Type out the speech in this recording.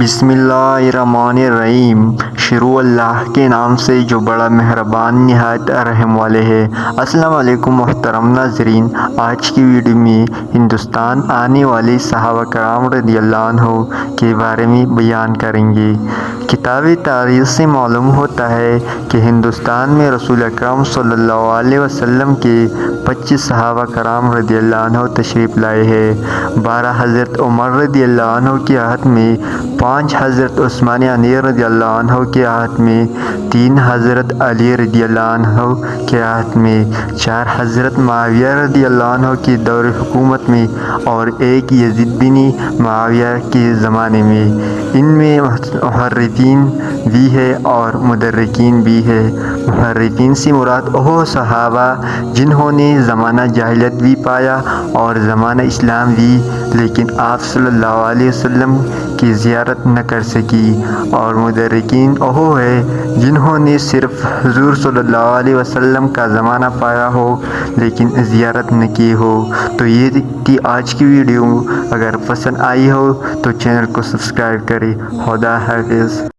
بسم اللہ الرحمن الرحیم۔ شروع اللہ کے نام سے جو بڑا مہربان نہایت رحم والے ہے۔ السلام علیکم محترم ناظرین، آج کی ویڈیو میں ہندوستان آنے والے صحابہ کرام رضی اللہ عنہ کے بارے میں بیان کریں گے۔ کتاب تاریخ سے معلوم ہوتا ہے کہ ہندوستان میں رسول اکرم صلی اللہ علیہ وسلم کے 25 صحابہ کرام رضی اللہ عنہ تشریف لائے ہیں۔ 12 حضرت عمر رضی اللہ عنہ کے عہد میں، 5 حضرت عثمان غنی رضی اللہ عنہ کے عہد میں، 3 حضرت علی رضی اللہ عنہ کے عہد میں، 4 حضرت معاویہ رضی اللہ عنہ کے دور حکومت میں اور 1 یزید بن معاویہ کے زمانے میں۔ ان میں محرفین بھی ہے اور مدرکین بھی ہے۔ محرفین سے مراد وہ صحابہ جنہوں نے زمانہ جاہلیت بھی پایا اور زمانہ اسلام بھی، لیکن آپ صلی اللہ علیہ وسلم کی زیارت نہ کر سکی، اور مدرکین وہ ہے جنہوں نے صرف حضور صلی اللہ علیہ وسلم کا زمانہ پایا ہو لیکن زیارت نہ کی ہو۔ تو یہ تھی آج کی ویڈیو۔ اگر پسند آئی ہو تو چینل کو سبسکرائب کریں۔ خدا حافظ۔